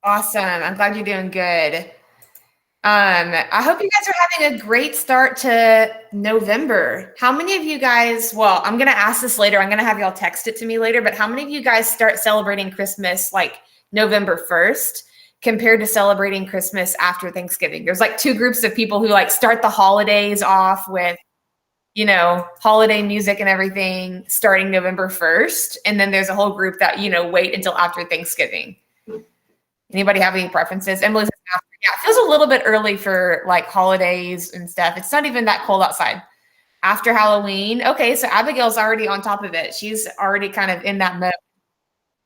Awesome. I'm glad you're doing good. I hope you guys are having a great start to November. How many of you guys, well, I'm going to ask this later. I'm going to have y'all text it to me later, but how many of you guys start celebrating Christmas like November 1st compared to celebrating Christmas after Thanksgiving? There's like two groups of people who like start the holidays off with, holiday music and everything starting November 1st. And then there's a whole group that, wait until after Thanksgiving. Anybody have any preferences? Emily says after. Yeah, it feels a little bit early for like holidays and stuff. It's not even that cold outside. After Halloween. Okay, so Abigail's already on top of it. She's already kind of in that mode.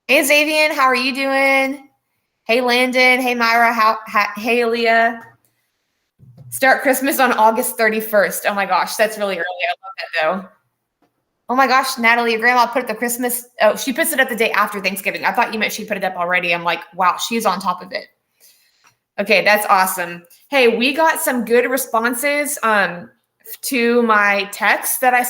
Hey, Xavier, how are you doing? Hey, Landon. Hey, Myra. Hey, Aaliyah. Start Christmas on August 31st. Oh my gosh, that's really early. I love that though. Oh my gosh, Natalie, your grandma put the Christmas. Oh, she puts it up the day after Thanksgiving. I thought you meant she put it up already. I'm like, wow, she's on top of it. Okay, that's awesome. Hey, we got some good responses to my text that I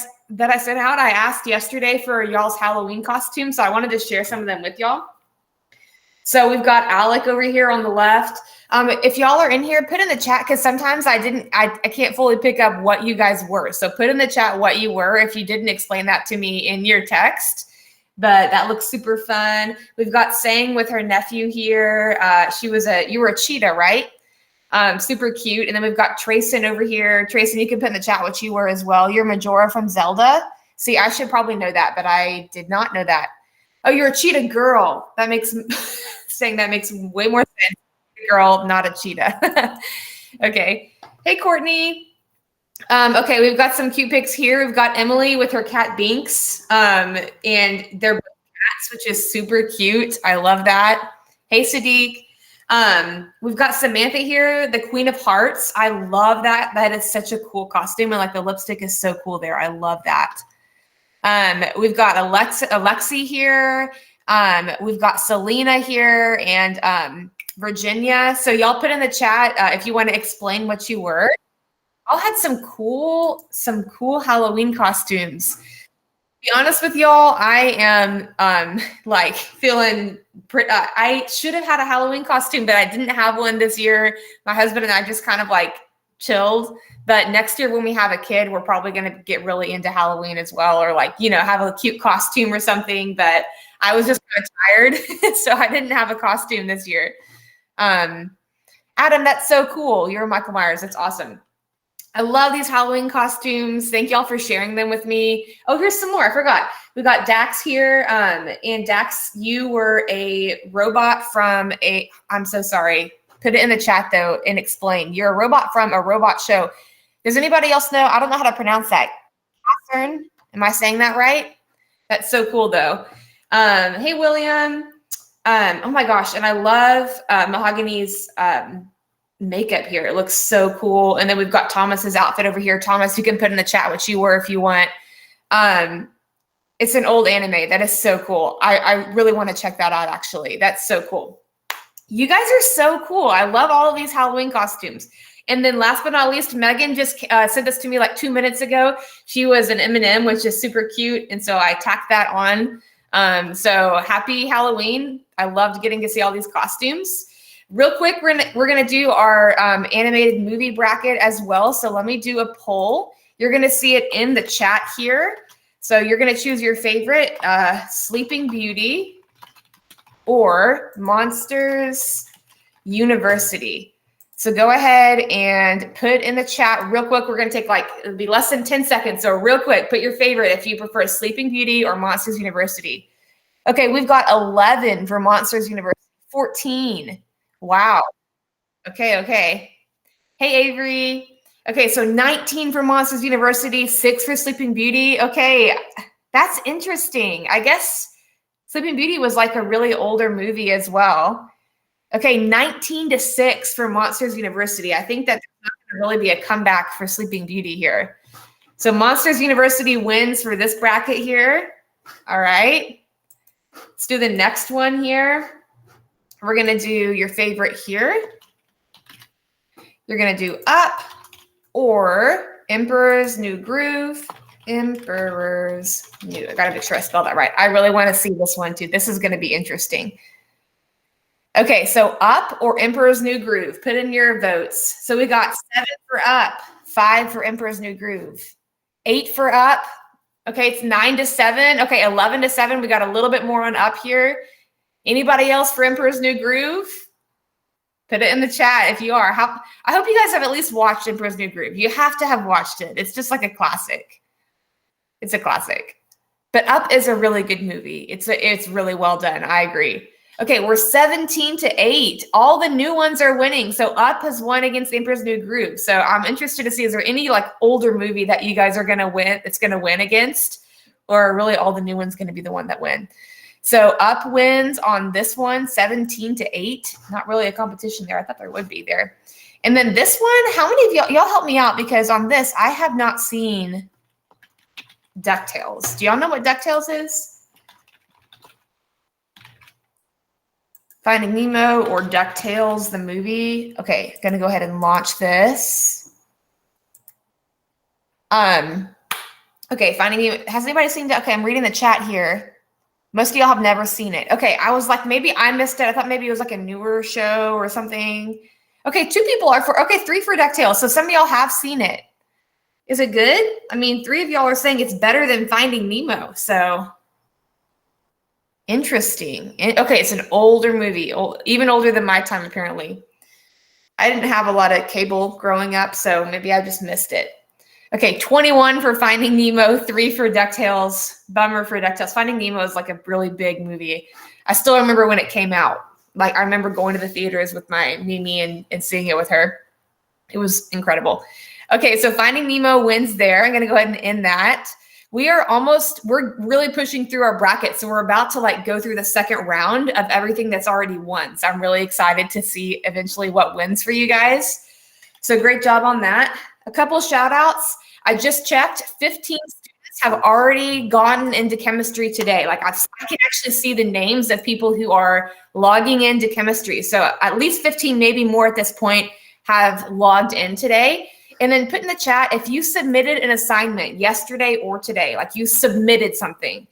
sent out. I asked yesterday for y'all's Halloween costume, so I wanted to share some of them with y'all. So we've got Alec over here on the left. If y'all are in here, put in the chat because sometimes I can't fully pick up what you guys were. So put in the chat what you were if you didn't explain that to me in your text. But that looks super fun. We've got Sang with her nephew here. You were a cheetah, right? Super cute. And then we've got Trayson over here. Trayson, you can put in the chat what you were as well. You're Majora from Zelda. See, I should probably know that, but I did not know that. Oh, you're a cheetah girl. That makes way more sense. Girl, not a cheetah. Okay. Hey, Courtney. Okay, we've got some cute pics here. We've got Emily with her cat Binks. And they're both cats, which is super cute. I love that. Hey, Sadiq. We've got Samantha here, the Queen of Hearts. I love that. That is such a cool costume. And like the lipstick is so cool there. I love that. We've got Alexi here. We've got Selena here and Virginia. So y'all put in the chat if you want to explain what you were. Y'all had some cool Halloween costumes. To be honest with y'all, I am like feeling I should have had a Halloween costume, but I didn't have one this year. My husband and I just kind of like chilled. But next year when we have a kid, we're probably going to get really into Halloween as well, or like, have a cute costume or something. But I was just kind of tired, so I didn't have a costume this year. Adam, that's so cool. You're Michael Myers. That's awesome. I love these Halloween costumes. Thank y'all for sharing them with me. Oh, here's some more. I forgot. We got Dax here. And Dax, you were a robot from I'm so sorry. Put it in the chat though and explain. You're a robot from a robot show. Does anybody else know? I don't know how to pronounce that. Catherine? Am I saying that right? That's so cool though. Hey, William. Oh my gosh. And I love Mahogany's makeup here. It looks so cool. And then we've got Thomas's outfit over here. Thomas, you can put in the chat what you were if you want. It's an old anime. That is so cool. I really want to check that out actually. That's so cool. You guys are so cool. I love all of these Halloween costumes. And then last but not least, Megan just sent this to me like 2 minutes ago. She was an M&M, which is super cute. And so I tacked that on. So happy Halloween. I loved getting to see all these costumes. Real quick, we're gonna do our animated movie bracket as well. So let me do a poll. You're gonna see it in the chat here. So you're gonna choose your favorite Sleeping Beauty or Monsters University. So go ahead and put in the chat real quick. We're going to take it'll be less than 10 seconds. So real quick, put your favorite if you prefer Sleeping Beauty or Monsters University. Okay, we've got 11 for Monsters University, 14. Wow. Okay. Hey, Avery. Okay, so 19 for Monsters University, 6 for Sleeping Beauty. Okay, that's interesting. I guess Sleeping Beauty was like a really older movie as well. Okay, 19-6 for Monsters University. I think that's not going to really be a comeback for Sleeping Beauty here. So Monsters University wins for this bracket here. All right. Let's do the next one here. We're going to do your favorite here. You're going to do Up or Emperor's New Groove. Emperor's New. I got to make sure I spell that right. I really want to see this one too. This is going to be interesting. Okay, so Up or Emperor's New Groove? Put in your votes. So we got 7 for Up, 5 for Emperor's New Groove, 8 for Up. Okay, it's 9-7. Okay, 11-7. We got a little bit more on Up here. Anybody else for Emperor's New Groove? Put it in the chat if you are. I hope you guys have at least watched Emperor's New Groove. You have to have watched it. It's just like a classic. It's a classic. But Up is a really good movie. It's really well done. I agree. Okay, we're 17-8. All the new ones are winning. So Up has won against the Emperor's New Groove. So I'm interested to see, is there any like older movie that you guys are going to win, it's going to win against? Or are really all the new ones going to be the one that win? So Up wins on this one, 17-8. Not really a competition there. I thought there would be there. And then this one, how many of y'all help me out? Because on this, I have not seen DuckTales. Do y'all know what DuckTales is? Finding Nemo or DuckTales, the movie. Okay, gonna go ahead and launch this. Okay, Finding Nemo. Has anybody seen that? Okay, I'm reading the chat here. Most of y'all have never seen it. Okay, I was like, maybe I missed it. I thought maybe it was like a newer show or something. Okay, 2 people are for, okay, 3 for DuckTales. So some of y'all have seen it. Is it good? I mean, 3 of y'all are saying it's better than Finding Nemo. So interesting. Okay, it's an older movie, even older than my time, apparently. I didn't have a lot of cable growing up, so maybe I just missed it. Okay, 21 for Finding Nemo, 3 for DuckTales. Bummer for DuckTales. Finding Nemo is like a really big movie. I still remember when it came out. Like, I remember going to the theaters with my Mimi and seeing it with her. It was incredible. Okay, so Finding Nemo wins there. I'm going to go ahead and end that. We're really pushing through our bracket. So we're about to like go through the second round of everything that's already won. So I'm really excited to see eventually what wins for you guys. So great job on that. A couple shout outs. I just checked. 15 students have already gotten into chemistry today. Like I can actually see the names of people who are logging into chemistry. So at least 15, maybe more at this point, have logged in today. And then put in the chat if you submitted an assignment yesterday or today, like you submitted something,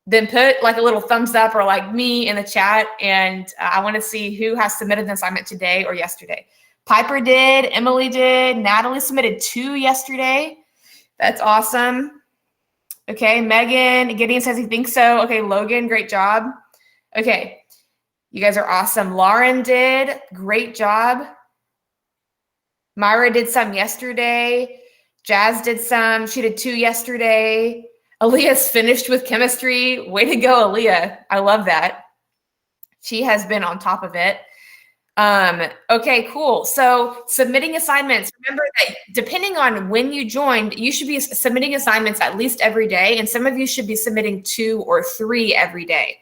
then put like a little thumbs up or like me in the chat. And I want to see who has submitted an assignment today or yesterday. Piper did, Emily did, Natalie submitted 2 yesterday. That's awesome. Okay, Megan, Gideon says he thinks so. Okay, Logan, great job. Okay, you guys are awesome. Lauren did, great job. Myra did some yesterday. Jazz did some. She did 2 yesterday. Aaliyah's finished with chemistry. Way to go, Aaliyah. I love that. She has been on top of it. Okay, cool. So submitting assignments. Remember that depending on when you joined, you should be submitting assignments at least every day. And some of you should be submitting 2 or 3 every day.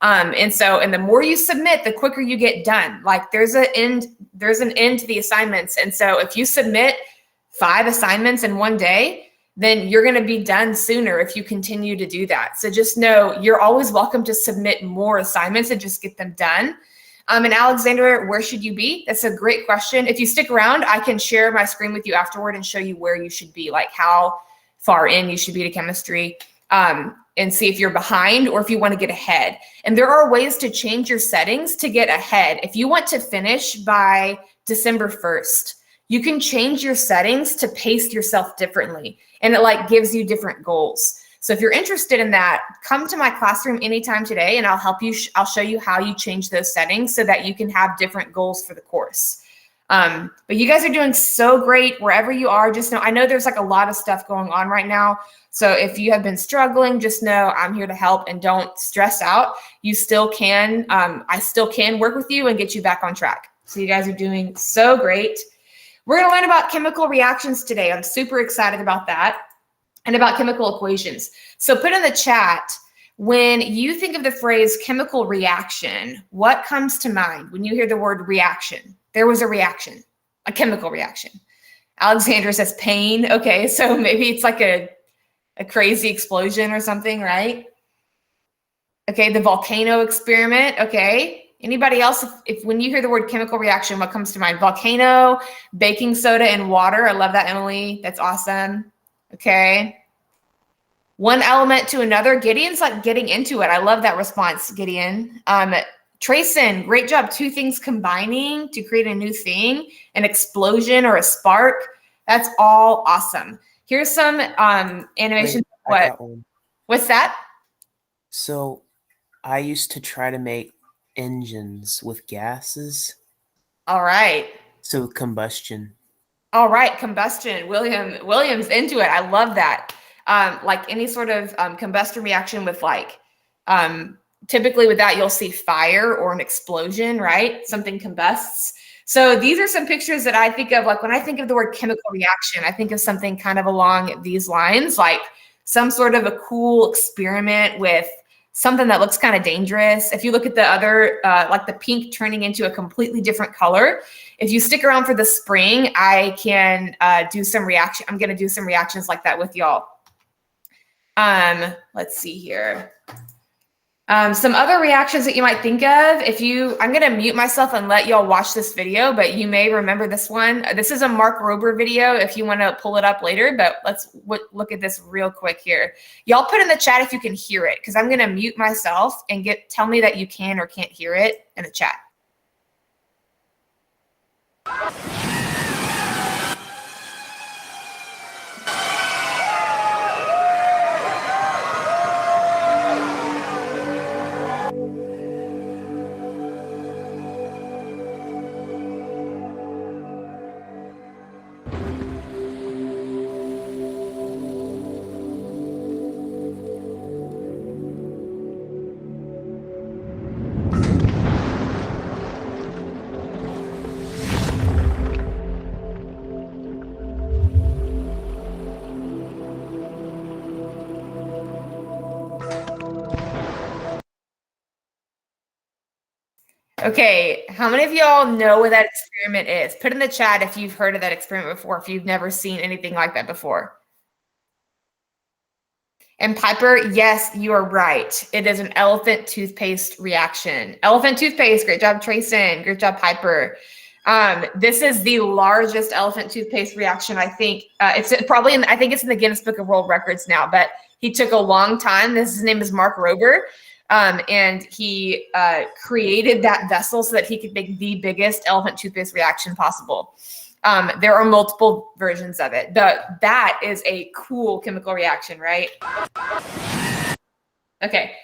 And the more you submit, the quicker you get done. Like there's an end to the assignments. And so if you submit 5 assignments in one day, then you're going to be done sooner if you continue to do that. So just know you're always welcome to submit more assignments and just get them done. And Alexander, where should you be? That's a great question. If you stick around, I can share my screen with you afterward and show you where you should be, like how far in you should be to chemistry, and see if you're behind or if you want to get ahead. And there are ways to change your settings to get ahead. If you want to finish by December 1st, you can change your settings to pace yourself differently. And it like gives you different goals. So if you're interested in that, come to my classroom anytime today and I'll help you. I'll show you how you change those settings so that you can have different goals for the course. But you guys are doing so great wherever you are. Just know, I know there's like a lot of stuff going on right now. So if you have been struggling, just know I'm here to help and don't stress out. You still can, I still can work with you and get you back on track. So you guys are doing so great. We're going to learn about chemical reactions today. I'm super excited about that. And about chemical equations. So put in the chat, when you think of the phrase chemical reaction, what comes to mind when you hear the word reaction? There was a reaction, a chemical reaction. Alexandra says pain. Okay, so maybe it's like a crazy explosion or something, right? Okay, the volcano experiment. Okay, anybody else? If when you hear the word chemical reaction, what comes to mind? Volcano, baking soda, and water. I love that, Emily. That's awesome. Okay. One element to another. Gideon's like getting into it. I love that response, Gideon. Trayson, great job. Two things combining to create a new thing, an explosion or a spark. That's all awesome. Here's some animation. Wait, I got one. What's that? So I used to try to make engines with gases. All right. So combustion. All right, combustion. William's into it. I love that. Like any sort of combustion reaction with like, typically with that, you'll see fire or an explosion, right? Something combusts. So these are some pictures that I think of, like when I think of the word chemical reaction, I think of something kind of along these lines, like some sort of a cool experiment with something that looks kind of dangerous. If you look at the other, like the pink turning into a completely different color, if you stick around for the spring, I can do some reaction. I'm going to do some reactions like that with y'all. Let's see here. Some other reactions that you might think of. I'm going to mute myself and let y'all watch this video, but you may remember this one. This is a Mark Rober video if you want to pull it up later, but let's look at this real quick here. Y'all put in the chat if you can hear it, because I'm going to mute myself and tell me that you can or can't hear it in the chat. Okay, how many of y'all know what that experiment is? Put in the chat if you've heard of that experiment before, if you've never seen anything like that before. And Piper, yes, you are right. It is an elephant toothpaste reaction. Elephant toothpaste, great job, Trayson. Great job, Piper. This is the largest elephant toothpaste reaction. I think it's probably I think it's in the Guinness Book of World Records now, but he took a long time. His name is Mark Rober. And he created that vessel so that he could make the biggest elephant toothpaste reaction possible. There are multiple versions of it. That is a cool chemical reaction, right? Okay.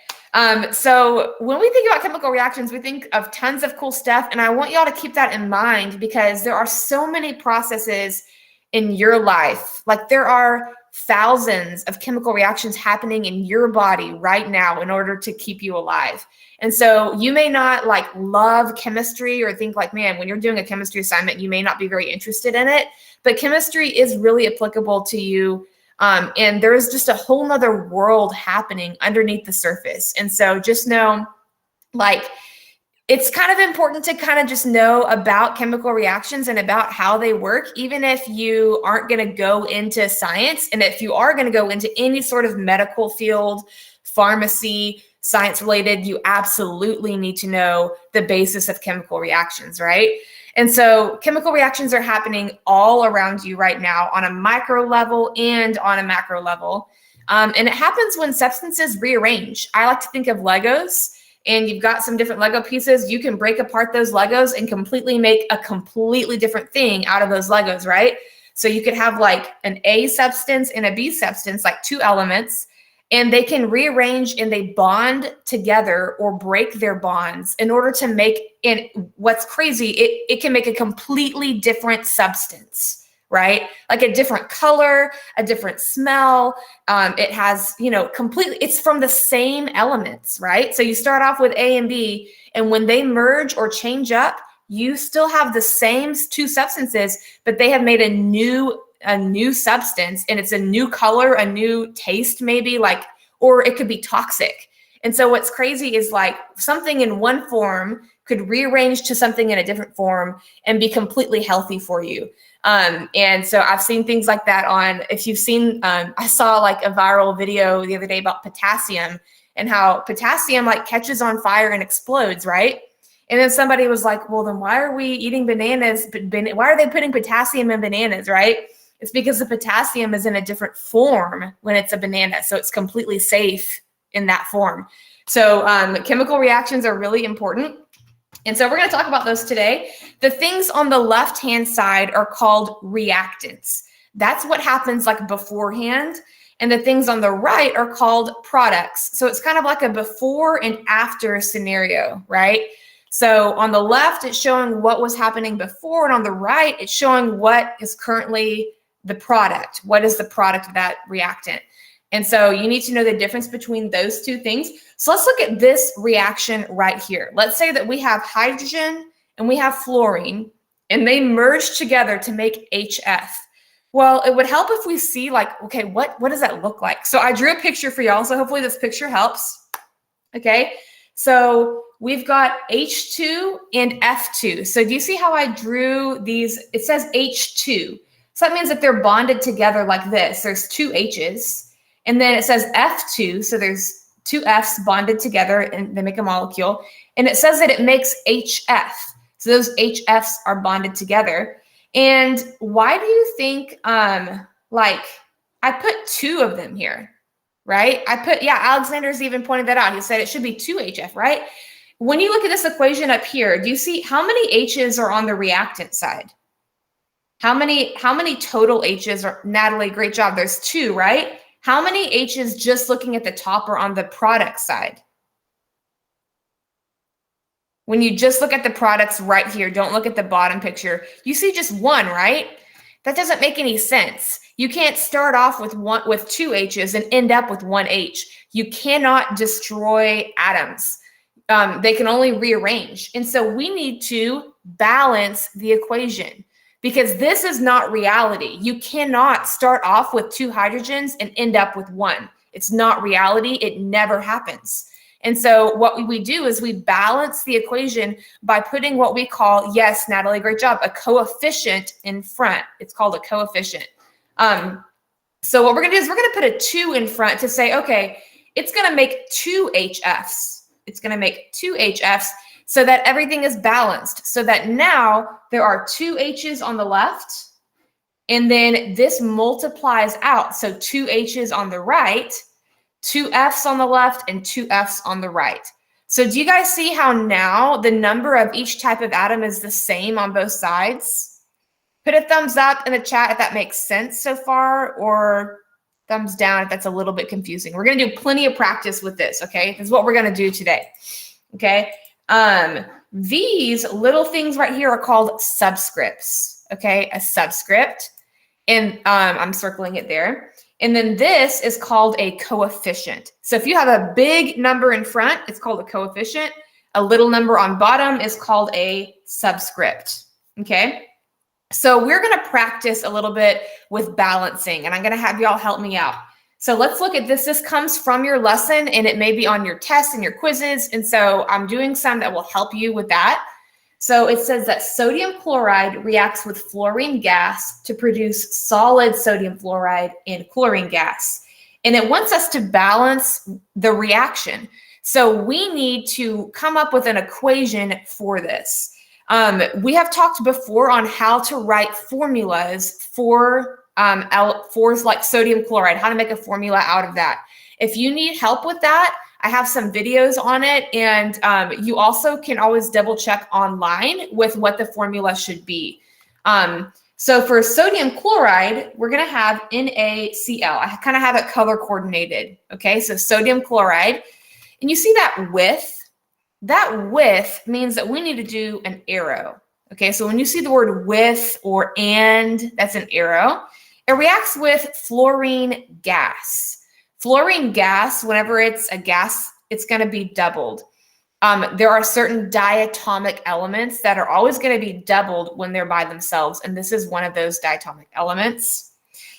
So when we think about chemical reactions, we think of tons of cool stuff. And I want y'all to keep that in mind, because there are so many processes in your life. Like there are thousands of chemical reactions happening in your body right now in order to keep you alive. And so you may not like love chemistry or think like, man, when you're doing a chemistry assignment, you may not be very interested in it, but chemistry is really applicable to you. And there's just a whole nother world happening underneath the surface. And so just know, like, it's kind of important to kind of just know about chemical reactions and about how they work, even if you aren't going to go into science. And if you are going to go into any sort of medical field, pharmacy, science related, you absolutely need to know the basis of chemical reactions, right? And so chemical reactions are happening all around you right now on a micro level and on a macro level. And it happens when substances rearrange. I like to think of Legos. And you've got some different Lego pieces. You can break apart those Legos and completely make a completely different thing out of those Legos, right? So you could have like an A substance and a B substance, like two elements, and they can rearrange and they bond together or break their bonds in order to make, and what's crazy, it can make a completely different substance, right? Like a different color, a different smell. It has, completely, it's from the same elements, right? So you start off with A and B, and when they merge or change up, you still have the same two substances, but they have made a new substance, and it's a new color, a new taste maybe, like, or it could be toxic. And so what's crazy is like something in one form could rearrange to something in a different form and be completely healthy for you. And so I've seen things like that if you've seen, I saw like a viral video the other day about potassium and how potassium like catches on fire and explodes, right? And then somebody was like, well, then why are we eating bananas? Why are they putting potassium in bananas, right? It's because the potassium is in a different form when it's a banana. So it's completely safe in that form. So chemical reactions are really important. And so we're going to talk about those today. The things on the left-hand side are called reactants. That's what happens like beforehand. And the things on the right are called products. So it's kind of like a before and after scenario, right? So on the left, it's showing what was happening before, and on the right, it's showing what is currently the product. What is the product of that reactant? And so you need to know the difference between those two things. So let's look at this reaction right here. Let's say that we have hydrogen and we have fluorine, and they merge together to make HF. Well, it would help if we see like, okay, what does that look like? So I drew a picture for y'all. So hopefully this picture helps. Okay. So we've got H2 and F2. So do you see how I drew these? It says H2. So that means that they're bonded together like this. There's two H's. And then it says F2. So there's two F's bonded together and they make a molecule. And it says that it makes HF. So those HFs are bonded together. And why do you think, like, I put two of them here, right? Alexander's even pointed that out. He said it should be 2HF, right? When you look at this equation up here, do you see how many H's are on the reactant side? How many total H's are, Natalie, great job. There's two, right? How many H's just looking at the top are on the product side? When you just look at the products right here, don't look at the bottom picture, you see just one, right? That doesn't make any sense. You can't start off with two H's and end up with one H. You cannot destroy atoms. They can only rearrange. And so we need to balance the equation because this is not reality. You cannot start off with two hydrogens and end up with one. It's not reality. It never happens. And so what we do is we balance the equation by putting what we call, yes, Natalie, great job, a coefficient in front. It's called a coefficient. So what we're going to do is we're going to put a 2 in front to say, okay, it's going to make 2 HFs. It's going to make 2 HFs so that everything is balanced. So that now there are 2 H's on the left, and then this multiplies out. So 2 H's on the right, 2 F's on the left, and 2 F's on the right. So do you guys see how now the number of each type of atom is the same on both sides? Put a thumbs up in the chat if that makes sense so far, or thumbs down if that's a little bit confusing. We're going to do plenty of practice with this, okay? This is what we're going to do today, okay? These little things right here are called subscripts, okay? A subscript, and I'm circling it there. And then this is called a coefficient. So if you have a big number in front, it's called a coefficient. A little number on bottom is called a subscript, okay? So we're going to practice a little bit with balancing, and I'm going to have y'all help me out. So let's look at this. This comes from your lesson, and it may be on your tests and your quizzes. And so I'm doing some that will help you with that. So it says that sodium chloride reacts with fluorine gas to produce solid sodium fluoride and chlorine gas. And it wants us to balance the reaction. So we need to come up with an equation for this. We have talked before on how to write formulas for like sodium chloride, how to make a formula out of that. If you need help with that, I have some videos on it, and you also can always double check online with what the formula should be. So for sodium chloride, we're going to have NaCl. I kind of have it color coordinated. Okay, so sodium chloride. And you see that with? That with means that we need to do an arrow. Okay, so when you see the word with or and, that's an arrow. It reacts with fluorine gas. Fluorine gas, whenever it's a gas, it's going to be doubled. There are certain diatomic elements that are always going to be doubled when they're by themselves, and this is one of those diatomic elements.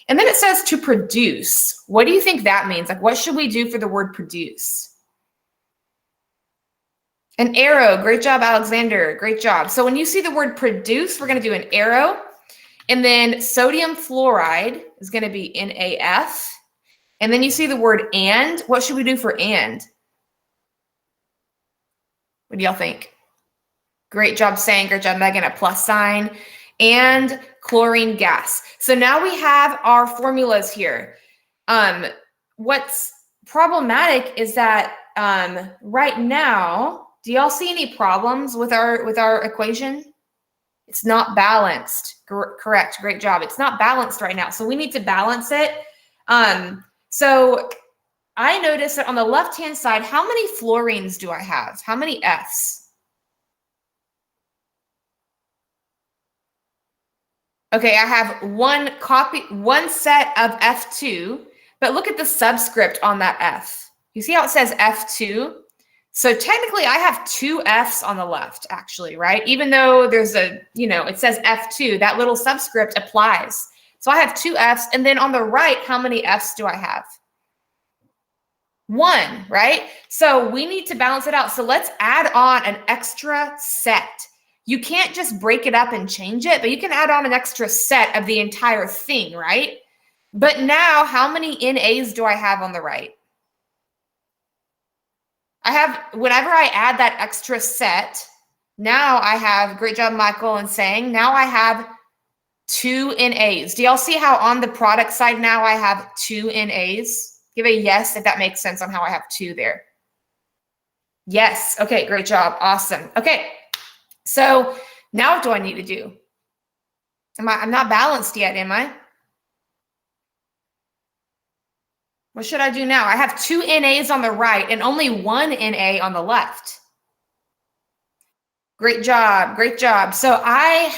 And then it says to produce. What do you think that means? Like, what should we do for the word produce? An arrow. Great job, Alexander. Great job. So when you see the word produce, we're going to do an arrow. And then sodium fluoride is going to be NaF. And then you see the word and. What should we do for and? What do y'all think? Great job saying, great job, Megan, a plus sign. And chlorine gas. So now we have our formulas here. What's problematic is that right now, Do y'all see any problems with our equation? It's not balanced. Correct. Great job. It's not balanced right now. So we need to balance it. So I noticed that on the left-hand side, how many fluorines do I have? How many Fs? Okay, I have one set of F2, but look at the subscript on that F. You see how it says F2? So technically I have 2 Fs on the left, actually, right? Even though there's it says F2, that little subscript applies. So I have 2 Fs, and then on the right, how many Fs do I have? 1, right? So we need to balance it out. So let's add on an extra set. You can't just break it up and change it, but you can add on an extra set of the entire thing, right? But now, how many NAs do I have on the right? Whenever I add that extra set, now I have, great job, Michael, and saying, now I have 2 NAs. Do y'all see how on the product side now I have 2 NAs? Give a yes if that makes sense on how I have 2 there. Yes. Okay, great job. Awesome. Okay. So now what do I need to do? I'm not balanced yet, am I? What should I do now? I have 2 NAs on the right and only 1 NA on the left. Great job. Great job. So I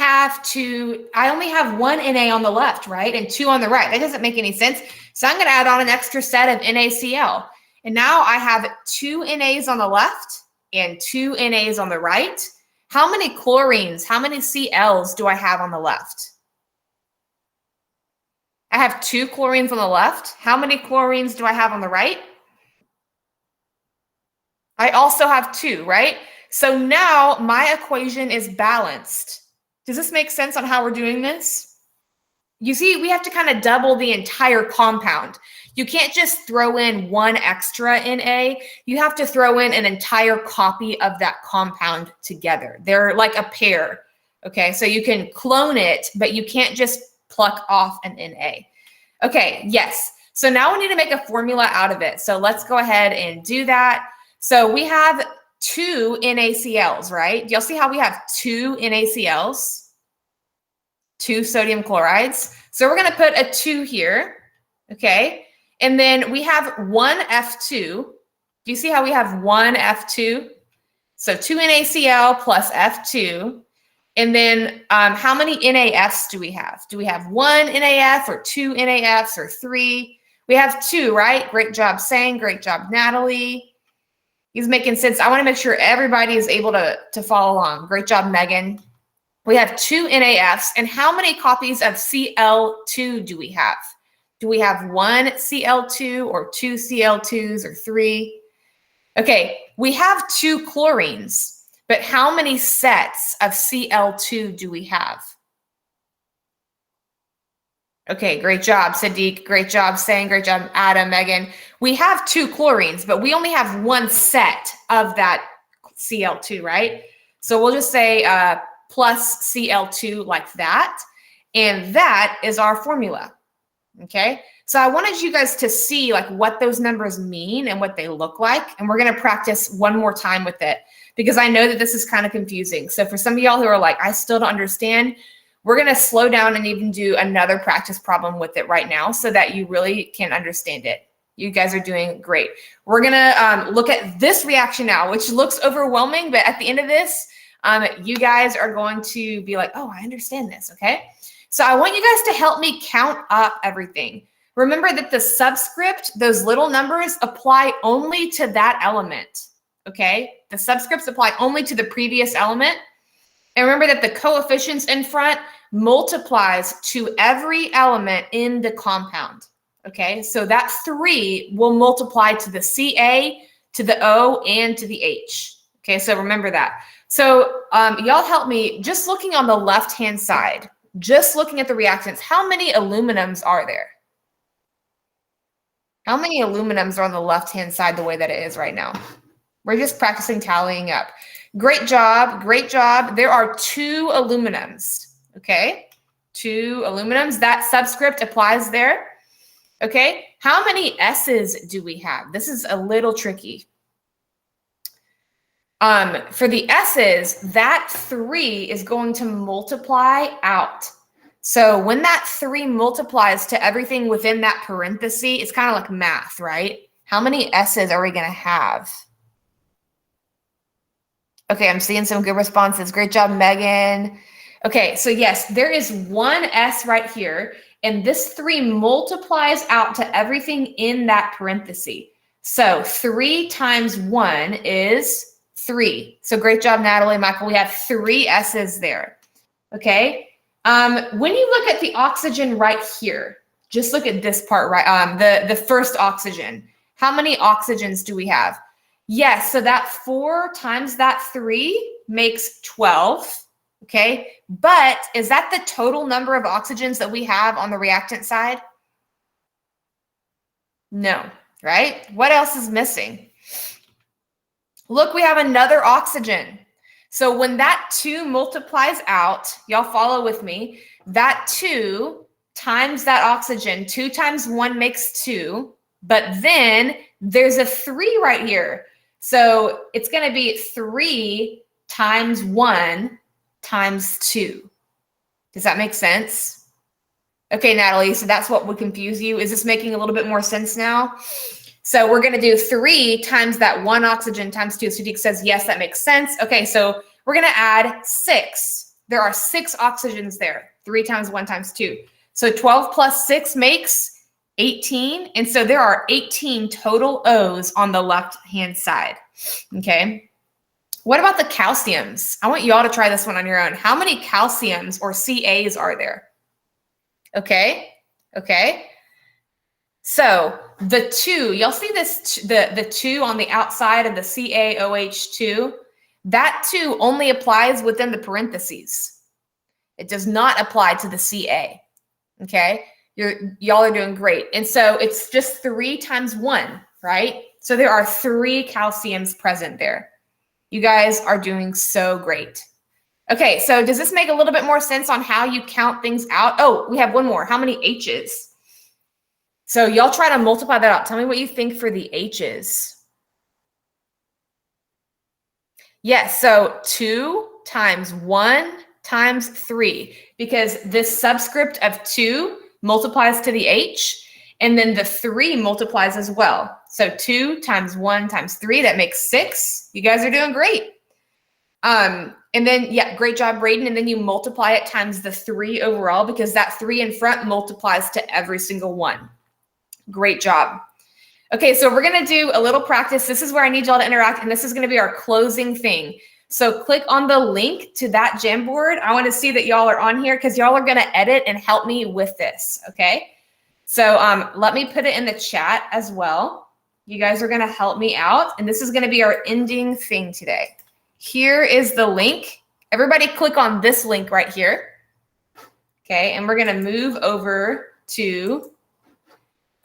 only have 1 NA on the left, right? And 2 on the right. That doesn't make any sense. So I'm going to add on an extra set of NaCl. And now I have 2 NAs on the left and 2 NAs on the right. How many chlorines, how many Cls do I have on the left? I have 2 chlorines on the left. How many chlorines do I have on the right? I also have 2, right? So now my equation is balanced. Does this make sense on how we're doing this? You see, we have to kind of double the entire compound. You can't just throw in 1 extra Na. You have to throw in an entire copy of that compound together. They're like a pair. Okay, so you can clone it, but you can't just pluck off an Na. Okay, yes. So now we need to make a formula out of it. So let's go ahead and do that. So we have 2 NaCls, right? Do y'all see how we have 2 NaCls? 2 sodium chlorides. So we're going to put a 2 here. Okay. And then we have 1 F2. Do you see how we have 1 F2? So 2 NaCl plus F2. And then how many NaFs do we have? Do we have 1 NaF or 2 NaFs or 3? We have 2, right? Great job, Sang. Great job, Natalie. He's making sense. I want to make sure everybody is able to follow along. Great job, Megan. We have 2 NaFs. And how many copies of Cl2 do we have? Do we have 1 Cl2 or 2 Cl2s or 3? Okay, we have 2 chlorines, but how many sets of Cl2 do we have? Okay, great job, Sadiq. Great job, Sang. Great job, Adam, Megan. We have 2 chlorines, but we only have 1 set of that Cl2, right? So we'll just say plus Cl2 like that. And that is our formula. Okay, so I wanted you guys to see like what those numbers mean and what they look like. And we're going to practice one more time with it because I know that this is kind of confusing. So for some of y'all who are like, I still don't understand, we're going to slow down and even do another practice problem with it right now so that you really can understand it. You guys are doing great. We're going to look at this reaction now, which looks overwhelming, but at the end of this, you guys are going to be like, oh, I understand this, okay? So I want you guys to help me count up everything. Remember that the subscript, those little numbers, apply only to that element, okay? The subscripts apply only to the previous element. And remember that the coefficients in front multiplies to every element in the compound, okay? So that 3 will multiply to the Ca, to the O, and to the H, okay? So remember that. So y'all help me just looking on the left-hand side. Just looking at the reactants, how many aluminums are there? How many aluminums are on the left-hand side the way that it is right now? We're just practicing tallying up. Great job. Great job. There are 2 aluminums, okay? 2 aluminums. That subscript applies there, okay? How many S's do we have? This is a little tricky. For the S's, that 3 is going to multiply out. So when that 3 multiplies to everything within that parenthesis, it's kind of like math, right? How many S's are we going to have? Okay, I'm seeing some good responses. Great job, Megan. Okay, so yes, there is one S right here, and this 3 multiplies out to everything in that parenthesis. So 3 times 1 is 3. So great job, Natalie, Michael. We have 3 S's there. Okay. When you look at the oxygen right here, just look at this part, right? The first oxygen. How many oxygens do we have? Yes, so that 4 times that 3 makes 12. Okay, but is that the total number of oxygens that we have on the reactant side? No, right? What else is missing? Look, we have another oxygen. So when that 2 multiplies out, y'all follow with me, that 2 times that oxygen, 2 times 1 makes 2, but then there's a 3 right here. So it's going to be 3 times 1 times 2. Does that make sense? Okay, Natalie, so that's what would confuse you. Is this making a little bit more sense now? So we're going to do 3 times that 1 oxygen times 2. So Deek says, yes, that makes sense. Okay, so we're going to add 6. There are 6 oxygens there. 3 times 1 times 2. So 12 plus 6 makes 18. And so there are 18 total O's on the left-hand side. Okay. What about the calciums? I want you all to try this one on your own. How many calciums or CAs are there? Okay. Okay. So the 2, y'all see this, the 2 on the outside of the CaOH2? That 2 only applies within the parentheses. It does not apply to the Ca. Okay. Y'all are doing great. And so it's just 3 times 1, right? So there are 3 calciums present there. You guys are doing so great. Okay, so does this make a little bit more sense on how you count things out? Oh, we have one more. How many H's? So y'all try to multiply that out. Tell me what you think for the H's. Yes, so 2 times 1 times 3, because this subscript of 2 multiplies to the H, and then the 3 multiplies as well. So 2 times 1 times 3, that makes 6. You guys are doing great. And then, yeah, great job, Braden. And then you multiply it times the 3 overall, because that 3 in front multiplies to every single one. Great job. Okay, so we're going to do a little practice. This is where I need y'all to interact, and this is going to be our closing thing. So click on the link to that Jamboard. I want to see that y'all are on here, because y'all are going to edit and help me with this, okay? So let me put it in the chat as well. You guys are going to help me out, and this is going to be our ending thing today. Here is the link. Everybody click on this link right here. Okay, and we're going to move over to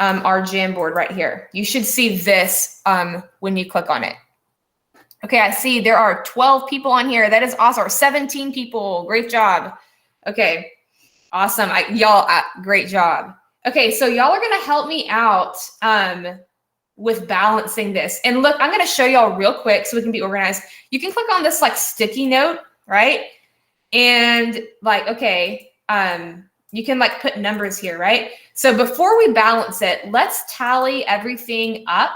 our Jamboard right here. You should see this when you click on it. Okay, I see there are 12 people on here. That is awesome. Or 17 people. Great job. Okay, awesome. Y'all, great job. Okay, so y'all are going to help me out with balancing this. And look, I'm going to show y'all real quick so we can be organized. You can click on this like sticky note, right? And like, okay, you can like put numbers here, right? So before we balance it, let's tally everything up,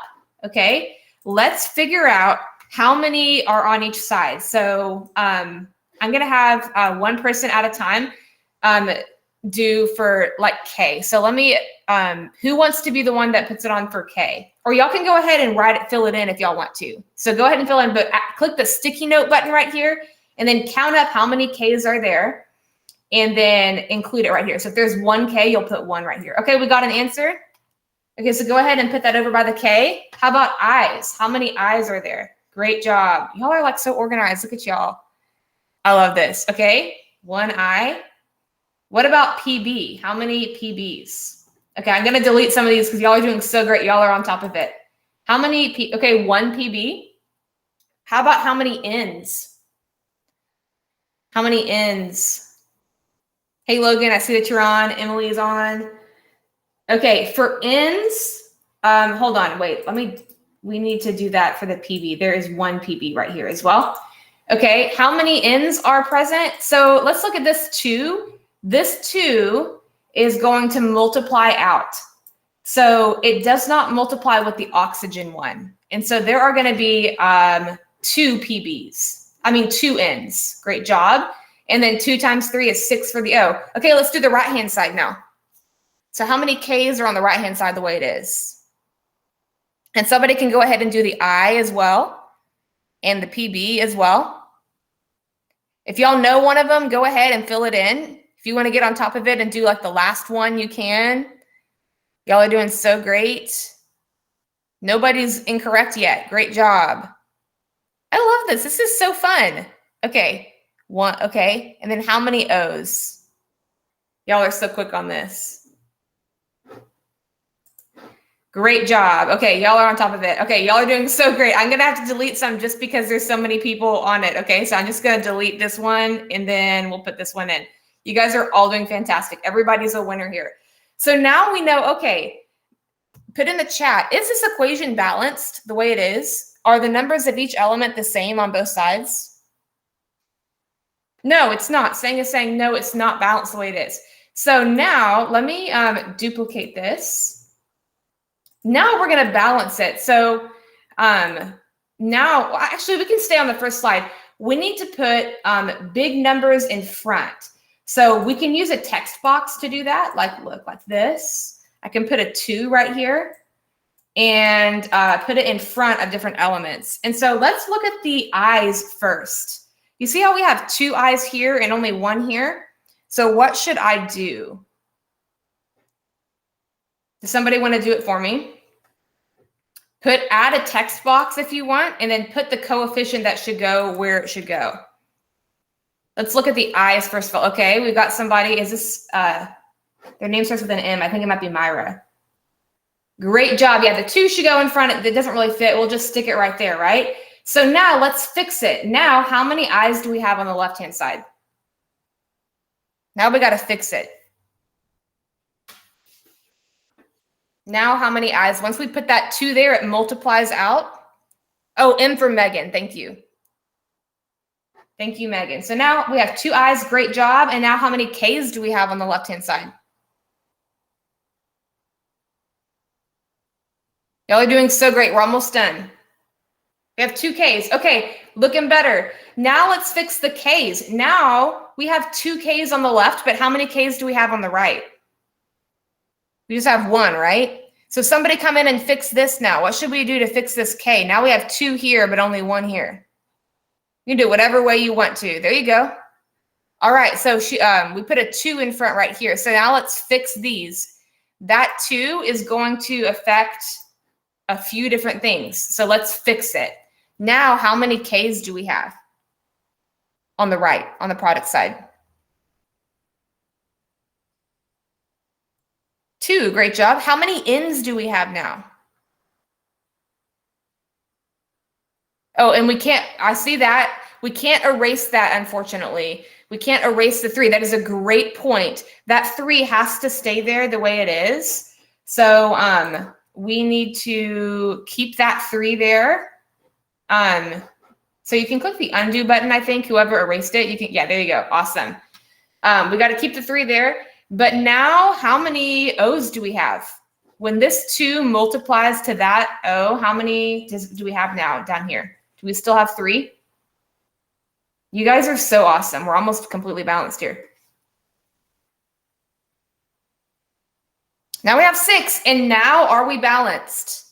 okay? Let's figure out how many are on each side. So I'm going to have one person at a time do for like K. So let me, who wants to be the one that puts it on for K? Or y'all can go ahead and fill it in if y'all want to. So go ahead and fill in, but click the sticky note button right here and then count up how many Ks are there and then include it right here. So if there's 1 K, you'll put 1 right here. Okay, we got an answer. Okay, so go ahead and put that over by the K. How about I's? How many I's are there? Great job. Y'all are like so organized. Look at y'all. I love this. Okay, 1 I. What about PB? How many PBs? Okay, I'm going to delete some of these because y'all are doing so great. Y'all are on top of it. How many? Okay, 1 PB. How about how many N's? How many N's? Hey, Logan, I see that you're on. Emily is on. Okay, for N's, hold on. Wait, let me we need to do that for the PB. There is one PB right here as well. Okay, how many N's are present? So let's look at this 2. This 2 is going to multiply out. So it does not multiply with the oxygen one. And so there are going to be 2 PBs. I mean, 2 N's. Great job. And then 2 times 3 is 6 for the O. Okay, let's do the right-hand side now. So how many K's are on the right-hand side the way it is? And somebody can go ahead and do the I as well and the PB as well. If y'all know one of them, go ahead and fill it in. If you want to get on top of it and do like the last one, you can. Y'all are doing so great. Nobody's incorrect yet. Great job. I love this. This is so fun. Okay. 1. Okay. And then how many O's? Y'all are so quick on this. Great job. Okay, y'all are on top of it. Okay, y'all are doing so great. I'm going to have to delete some just because there's so many people on it. Okay, so I'm just going to delete this one and then we'll put this one in. You guys are all doing fantastic. Everybody's a winner here. So now we know, okay, put in the chat, is this equation balanced the way it is? Are the numbers of each element the same on both sides? No, it's not. Sang is saying, no, it's not balanced the way it is. So now let me duplicate this. Now we're going to balance it. So now, actually, we can stay on the first slide. We need to put big numbers in front. So we can use a text box to do that. Like, look, like this. I can put a 2 right here and put it in front of different elements. And so let's look at the I's first. You see how we have 2 I's here and only 1 here? So what should I do? Does somebody want to do it for me? Add a text box if you want, and then put the coefficient that should go where it should go. Let's look at the I's first of all. Okay, we've got somebody. Is this, their name starts with an M. I think it might be Myra. Great job. Yeah, the 2 should go in front. It doesn't really fit. We'll just stick it right there, right? So now let's fix it. Now, how many I's do we have on the left-hand side? Now we got to fix it. Now, how many I's? Once we put that 2 there, it multiplies out. Oh, M for Megan. Thank you. Thank you, Megan. So now we have 2 I's. Great job. And now how many K's do we have on the left-hand side? Y'all are doing so great. We're almost done. We have 2 K's. Okay, looking better. Now let's fix the K's. Now we have 2 K's on the left, but how many K's do we have on the right? We just have 1, right? So somebody come in and fix this now. What should we do to fix this K? Now we have 2 here, but only 1 here. You can do whatever way you want to. There you go. All right, so we put a 2 in front right here. So now let's fix these. That 2 is going to affect a few different things. So let's fix it. Now, how many K's do we have on the right, on the product side? 2, great job. How many N's do we have now? Oh, and we can't, I see that. We can't erase that, unfortunately. We can't erase the 3. That is a great point. That 3 has to stay there the way it is. So we need to keep that 3 there. So you can click the undo button, I think, whoever erased it. You can, yeah, there you go. Awesome. We got to keep the 3 there. But now, how many O's do we have? When this 2 multiplies to that O, how many do we have now down here? Do we still have 3? You guys are so awesome. We're almost completely balanced here. Now we have 6. And now, are we balanced?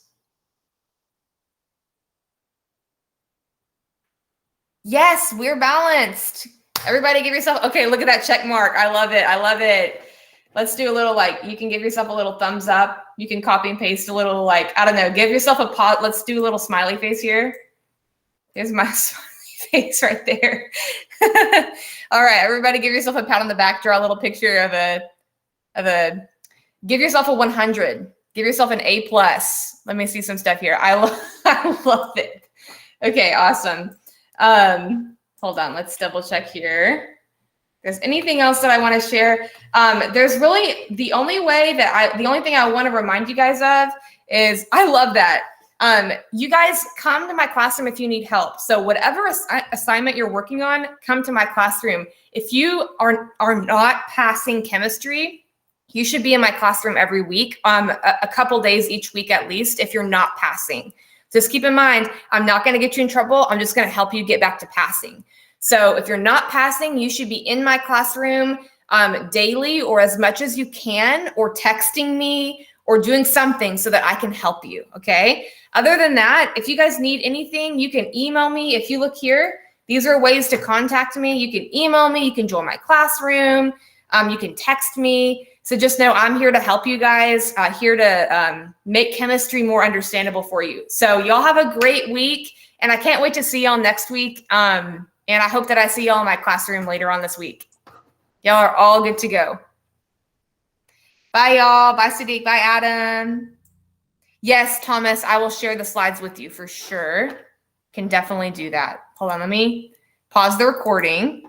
Yes, we're balanced. Everybody give yourself, okay, look at that check mark. I love it. I love it. Let's do a little, like, you can give yourself a little thumbs up. You can copy and paste a little, like, I don't know, give yourself a pot. Let's do a little smiley face here. There's my smiley face right there. All right, everybody give yourself a pat on the back. Draw a little picture of a, give yourself a 100. Give yourself an A+. Let me see some stuff here. I love it. Okay, awesome. Hold on, let's double check here. If there's anything else that I want to share. There's really the only thing I want to remind you guys of is I love that. You guys come to my classroom if you need help. So whatever assignment you're working on, come to my classroom. If you are not passing chemistry, you should be in my classroom every week, a couple days each week at least, if you're not passing. Just keep in mind, I'm not going to get you in trouble. I'm just going to help you get back to passing. So if you're not passing, you should be in my classroom daily or as much as you can, or texting me or doing something so that I can help you, okay? Other than that, if you guys need anything, you can email me. If you look here, these are ways to contact me. You can email me, you can join my classroom, you can text me. So just know I'm here to help you guys, here to make chemistry more understandable for you. So y'all have a great week, and I can't wait to see y'all next week. And I hope that I see y'all in my classroom later on this week. Y'all are all good to go. Bye, y'all. Bye, Sadiq. Bye, Adam. Yes, Thomas, I will share the slides with you for sure. Can definitely do that. Hold on, let me pause the recording.